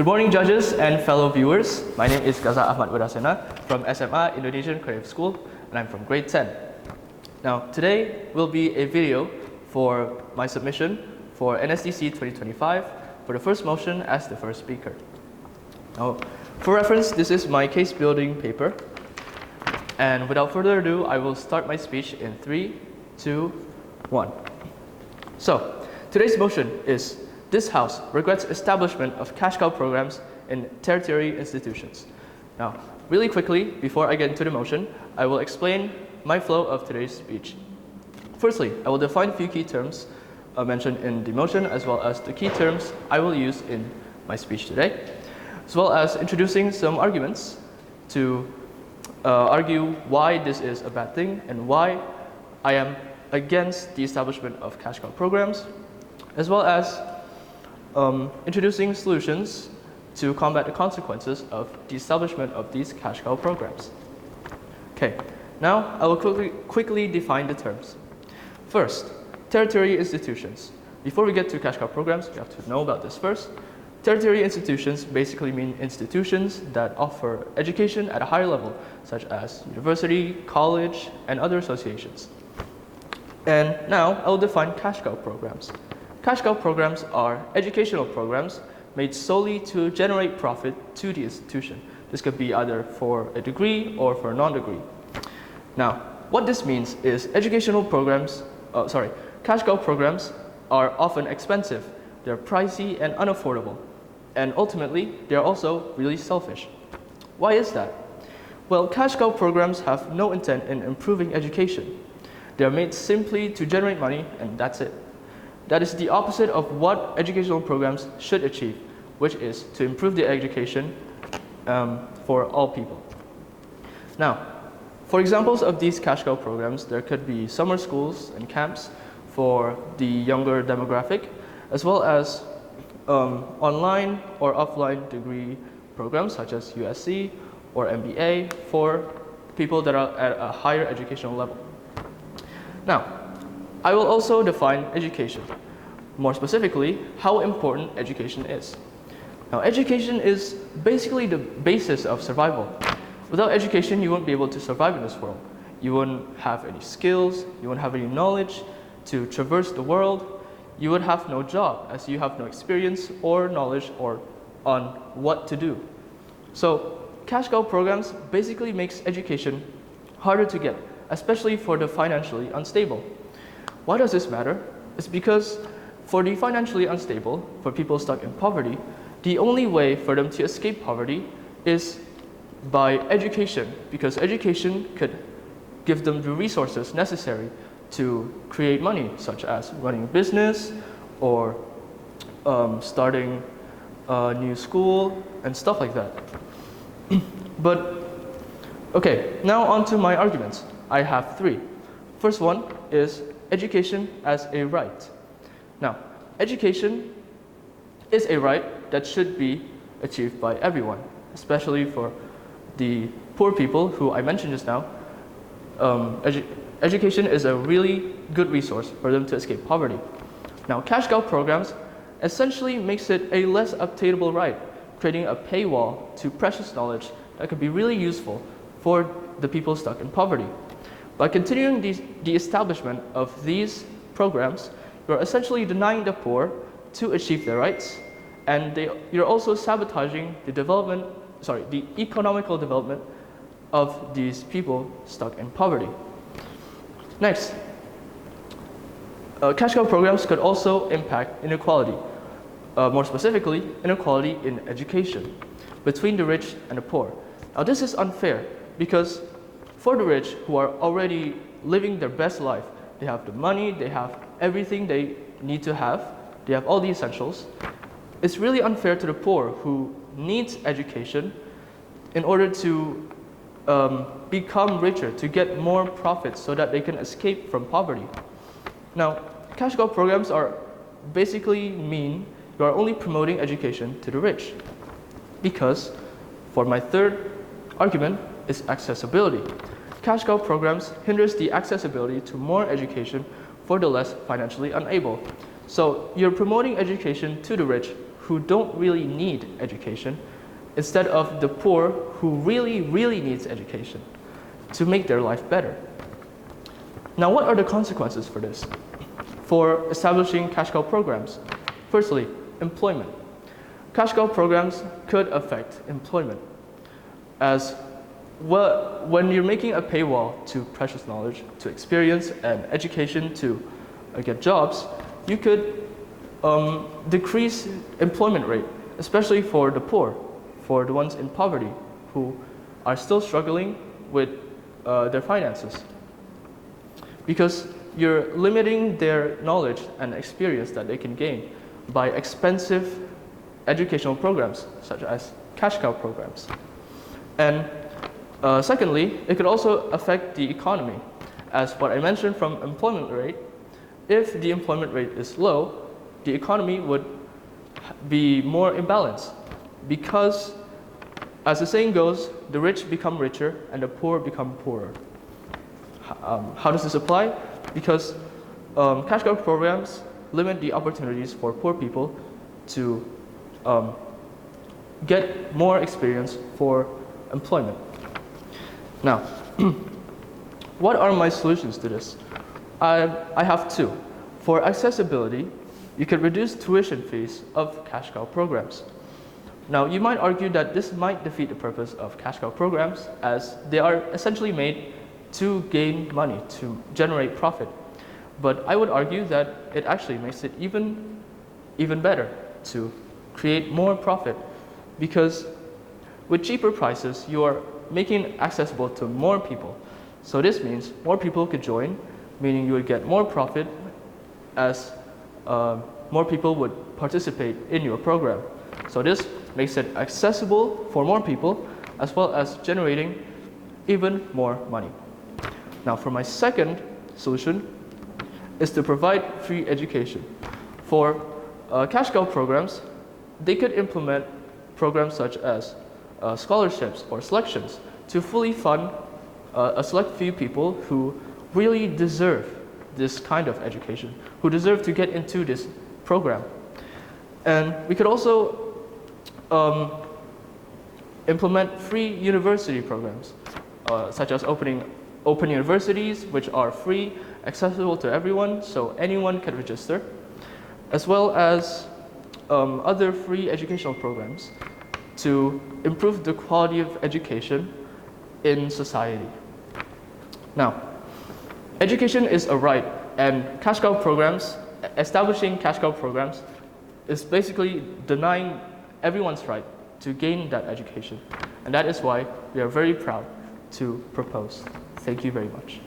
Good morning, judges and fellow viewers. My name is Gaza Ahmad from SMA Indonesian Creative School, and I'm from grade 10. Now, today will be a video for my submission for NSDC 2025 for the first motion as the first speaker. Now, for reference, this is my case building paper. And without further ado, I will start my speech in 3, 2, 1. So, today's motion is: this House regrets establishment of cash cow programs in tertiary institutions. Now, really quickly, before I get into the motion, I will explain my flow of today's speech. Firstly, I will define a few key terms mentioned in the motion, as well as the key terms I will use in my speech today, as well as introducing some arguments to argue why this is a bad thing and why I am against the establishment of cash cow programs, as well as introducing solutions to combat the consequences of the establishment of these cash cow programs. Okay, now I will quickly define the terms. First, tertiary institutions. Before we get to cash cow programs, you have to know about this first. Tertiary institutions basically mean institutions that offer education at a higher level, such as university, college, and other associations. And now I will define cash cow programs. Cash cow programs are educational programs made solely to generate profit to the institution. This could be either for a degree or for a non-degree. Now, what this means is cash cow programs are often expensive, they're pricey and unaffordable, and ultimately, they're also really selfish. Why is that? Well, cash cow programs have no intent in improving education. They are made simply to generate money, and that's it. That is the opposite of what educational programs should achieve, which is to improve the education for all people. Now, for examples of these cash cow programs, there could be summer schools and camps for the younger demographic, as well as online or offline degree programs such as USC or MBA for people that are at a higher educational level. Now, I will also define education. More specifically, how important education is. Now, education is basically the basis of survival. Without education, you won't be able to survive in this world. You wouldn't have any skills, you wouldn't have any knowledge to traverse the world. You would have no job as you have no experience or knowledge on what to do. So, cash cow programs basically makes education harder to get, especially for the financially unstable. Why does this matter? It's because for the financially unstable, for people stuck in poverty, the only way for them to escape poverty is by education, because education could give them the resources necessary to create money, such as running a business or starting a new school and stuff like that. But, okay, now on to my arguments. I have 3. First one is education as a right. Now, education is a right that should be achieved by everyone, especially for the poor people who I mentioned just now. Education is a really good resource for them to escape poverty. Now, cash cow programs essentially makes it a less obtainable right, creating a paywall to precious knowledge that could be really useful for the people stuck in poverty. By continuing the establishment of these programs, you're essentially denying the poor to achieve their rights, and you're also sabotaging the economical development of these people stuck in poverty. Next, cash cow programs could also impact inequality. More specifically, inequality in education between the rich and the poor. Now, this is unfair because for the rich who are already living their best life, they have the money, they have everything they need to have, they have all the essentials. It's really unfair to the poor who needs education in order to become richer, to get more profits so that they can escape from poverty. Now, cash cow programs are basically mean you are only promoting education to the rich. Because, for my third argument, is accessibility. Cash cow programs hinders the accessibility to more education for the less financially unable. So you're promoting education to the rich who don't really need education instead of the poor who really, really needs education to make their life better. Now, what are the consequences for this? For establishing cash cow programs? Firstly, employment. Cash cow programs could affect employment, as well, when you're making a paywall to precious knowledge, to experience, and education to get jobs, you could decrease employment rate, especially for the poor, for the ones in poverty who are still struggling with their finances. Because you're limiting their knowledge and experience that they can gain by expensive educational programs, such as cash cow programs. And secondly, it could also affect the economy. As what I mentioned from employment rate, if the employment rate is low, the economy would be more imbalanced because, as the saying goes, the rich become richer and the poor become poorer. How does this apply? Because cash cow programs limit the opportunities for poor people to get more experience for employment. Now, what are my solutions to this? I have two. For accessibility, you could reduce tuition fees of cash cow programs. Now, you might argue that this might defeat the purpose of cash cow programs, as they are essentially made to gain money, to generate profit. But I would argue that it actually makes it even better to create more profit, because with cheaper prices, you are making it accessible to more people. So this means more people could join, meaning you would get more profit as more people would participate in your program. So this makes it accessible for more people, as well as generating even more money. Now, for my second solution is to provide free education. For cash cow programs, they could implement programs such as scholarships or selections to fully fund a select few people who really deserve this kind of education, who deserve to get into this program. And we could also implement free university programs, such as open universities, which are free, accessible to everyone, so anyone can register, as well as other free educational programs to improve the quality of education in society. Now, education is a right, and cash cow programs, establishing cash cow programs, is basically denying everyone's right to gain that education. And that is why we are very proud to propose. Thank you very much.